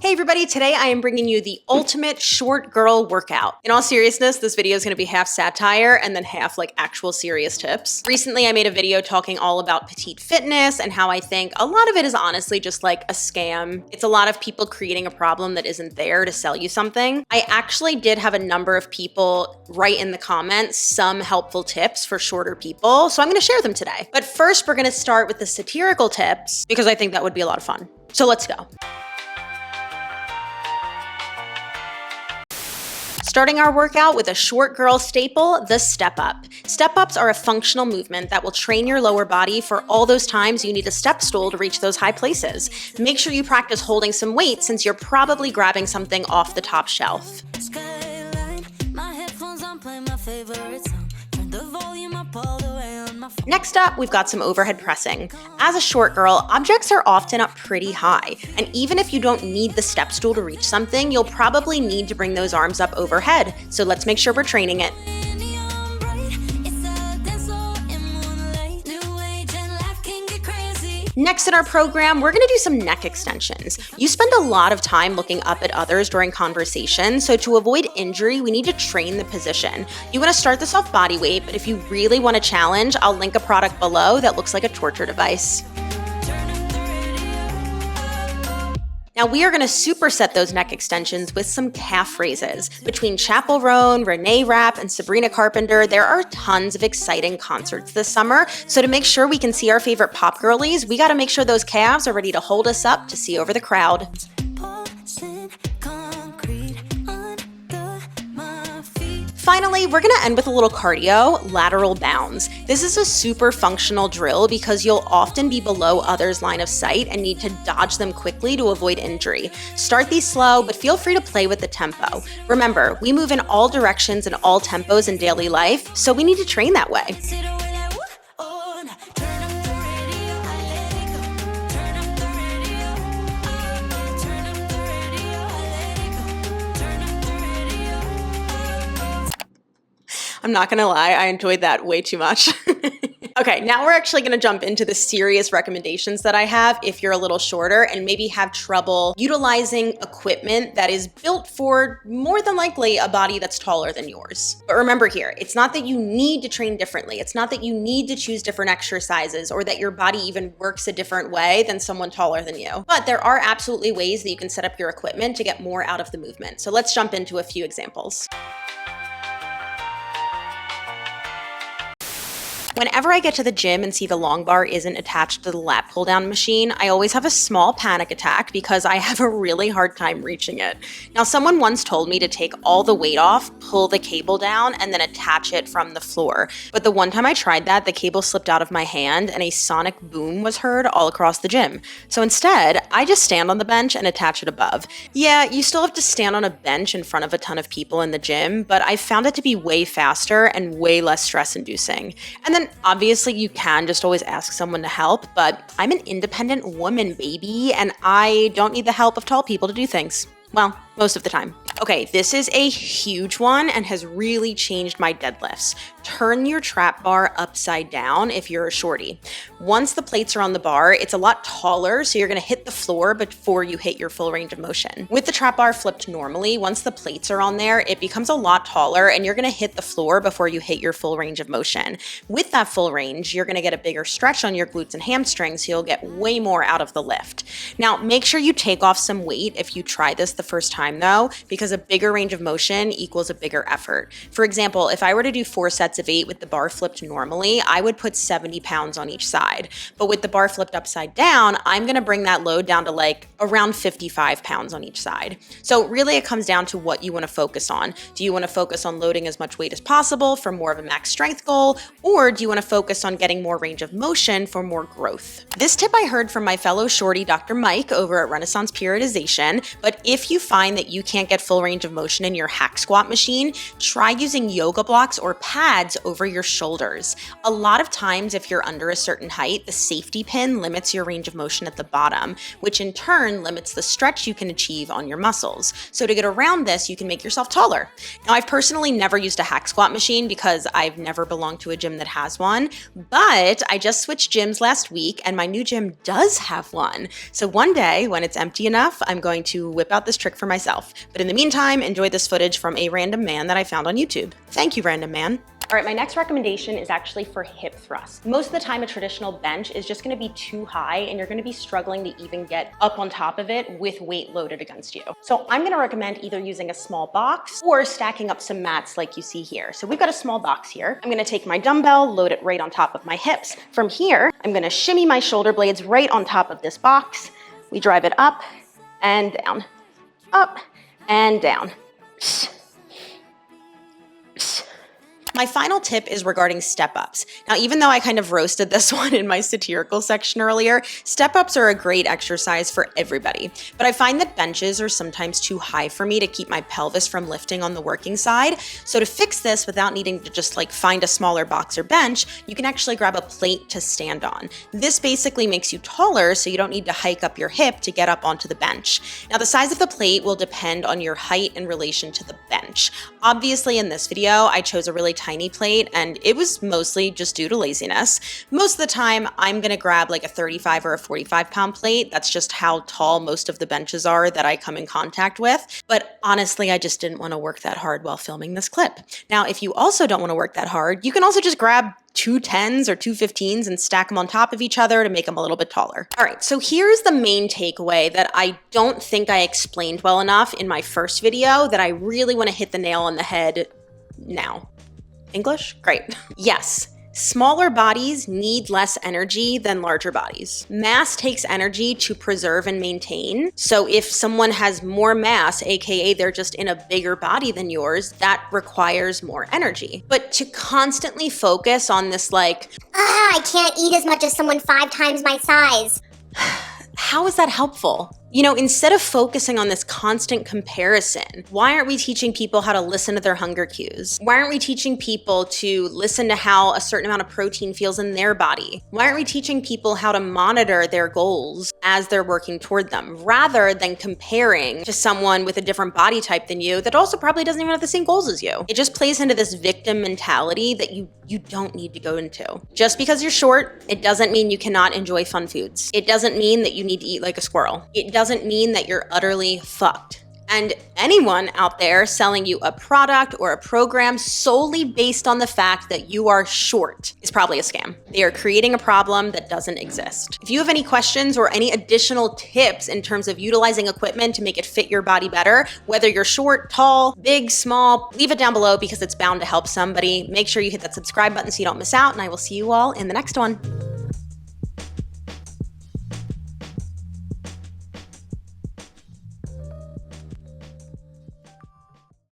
Hey everybody, today I am bringing you the ultimate short girl workout. In all seriousness, this video is going to be half satire and then half like actual serious tips. Recently, I made a video talking all about petite fitness and how I think a lot of it is honestly just like a scam. It's a lot of people creating a problem that isn't there to sell you something. I actually did have a number of people write in the comments some helpful tips for shorter people, so I'm going to share them today. But first, we're going to start with the satirical tips because I think that would be a lot of fun. So let's go. Starting our workout with a short girl staple, the step up. Step ups are a functional movement that will train your lower body for all those times you need a step stool to reach those high places. Make sure you practice holding some weight since you're probably grabbing something off the top shelf. Next up, we've got some overhead pressing. As a short girl, objects are often up pretty high, and even if you don't need the step stool to reach something, you'll probably need to bring those arms up overhead, so let's make sure we're training it. Next in our program, we're gonna do some neck extensions. You spend a lot of time looking up at others during conversation, so to avoid injury, we need to train the position. You wanna start this off body weight, but if you really want a challenge, I'll link a product below that looks like a torture device. Now we are going to superset those neck extensions with some calf raises. Between Chappell Roan, Renee Rapp, and Sabrina Carpenter, there are tons of exciting concerts this summer. So to make sure we can see our favorite pop girlies, we got to make sure those calves are ready to hold us up to see over the crowd. Finally, we're gonna end with a little cardio, lateral bounds. This is a super functional drill because you'll often be below others' line of sight and need to dodge them quickly to avoid injury. Start these slow, but feel free to play with the tempo. Remember, we move in all directions and all tempos in daily life, so we need to train that way. I'm not gonna lie, I enjoyed that way too much. Okay, now we're actually gonna jump into the serious recommendations that I have if you're a little shorter and maybe have trouble utilizing equipment that is built for more than likely a body that's taller than yours. But remember here, it's not that you need to train differently. It's not that you need to choose different exercises or that your body even works a different way than someone taller than you. But there are absolutely ways that you can set up your equipment to get more out of the movement. So let's jump into a few examples. Whenever I get to the gym and see the long bar isn't attached to the lat pull down machine, I always have a small panic attack because I have a really hard time reaching it. Now, someone once told me to take all the weight off, pull the cable down, and then attach it from the floor. But the one time I tried that, the cable slipped out of my hand and a sonic boom was heard all across the gym. So instead, I just stand on the bench and attach it above. Yeah, you still have to stand on a bench in front of a ton of people in the gym, but I found it to be way faster and way less stress inducing. And then obviously, you can just always ask someone to help, but I'm an independent woman, baby, and I don't need the help of tall people to do things. Well, most of the time. Okay, this is a huge one and has really changed my deadlifts. Turn your trap bar upside down if you're a shorty. Once the plates are on the bar, it's a lot taller, so you're gonna hit the floor before you hit your full range of motion. With the trap bar flipped normally, once the plates are on there, it becomes a lot taller and you're gonna hit the floor before you hit your full range of motion. With that full range, you're gonna get a bigger stretch on your glutes and hamstrings, so you'll get way more out of the lift. Now, make sure you take off some weight if you try this the first time though, because a bigger range of motion equals a bigger effort. For example, if I were to do 4 sets of 8 with the bar flipped normally, I would put 70 pounds on each side. But with the bar flipped upside down, I'm gonna bring that load down to like around 55 pounds on each side. So really it comes down to what you wanna focus on. Do you wanna focus on loading as much weight as possible for more of a max strength goal? Or do you wanna focus on getting more range of motion for more growth? This tip I heard from my fellow shorty, Dr. Mike, over at Renaissance Periodization, but if you find that you can't get full full range of motion in your hack squat machine, try using yoga blocks or pads over your shoulders. A lot of times, if you're under a certain height, the safety pin limits your range of motion at the bottom, which in turn limits the stretch you can achieve on your muscles. So to get around this, you can make yourself taller. Now, I've personally never used a hack squat machine because I've never belonged to a gym that has one, but I just switched gyms last week and my new gym does have one. So one day when it's empty enough, I'm going to whip out this trick for myself. But in the meantime, enjoy this footage from a random man that I found on YouTube. Thank you, random man. All right, my next recommendation is actually for hip thrusts. Most of the time, a traditional bench is just gonna be too high and you're gonna be struggling to even get up on top of it with weight loaded against you. So I'm gonna recommend either using a small box or stacking up some mats like you see here. So we've got a small box here. I'm gonna take my dumbbell, load it right on top of my hips. From here, I'm gonna shimmy my shoulder blades right on top of this box. We drive it up and down, up and down. My final tip is regarding step-ups. Now, even though I kind of roasted this one in my satirical section earlier, step-ups are a great exercise for everybody. But I find that benches are sometimes too high for me to keep my pelvis from lifting on the working side. So to fix this without needing to just find a smaller box or bench, you can actually grab a plate to stand on. This basically makes you taller so you don't need to hike up your hip to get up onto the bench. Now, the size of the plate will depend on your height in relation to the bench. Obviously, in this video, I chose a really tiny plate and it was mostly just due to laziness. Most of the time, I'm gonna grab like a 35 or a 45 pound plate. That's just how tall most of the benches are that I come in contact with. But honestly, I just didn't wanna work that hard while filming this clip. Now, if you also don't wanna work that hard, you can also just grab two 10s or two 15s and stack them on top of each other to make them a little bit taller. All right, so here's the main takeaway that I don't think I explained well enough in my first video that I really want to hit the nail on the head now. English? Great. Yes. Smaller bodies need less energy than larger bodies. Mass takes energy to preserve and maintain. So if someone has more mass, aka they're just in a bigger body than yours, that requires more energy. But to constantly focus on this I can't eat as much as someone 5 times my size. How is that helpful? You know, instead of focusing on this constant comparison, why aren't we teaching people how to listen to their hunger cues? Why aren't we teaching people to listen to how a certain amount of protein feels in their body? Why aren't we teaching people how to monitor their goals as they're working toward them, rather than comparing to someone with a different body type than you that also probably doesn't even have the same goals as you? It just plays into this victim mentality that you don't need to go into. Just because you're short, it doesn't mean you cannot enjoy fun foods. It doesn't mean that you need to eat like a squirrel. It doesn't mean that you're utterly fucked. And anyone out there selling you a product or a program solely based on the fact that you are short is probably a scam. They are creating a problem that doesn't exist. If you have any questions or any additional tips in terms of utilizing equipment to make it fit your body better, whether you're short, tall, big, small, leave it down below because it's bound to help somebody. Make sure you hit that subscribe button so you don't miss out, and I will see you all in the next one.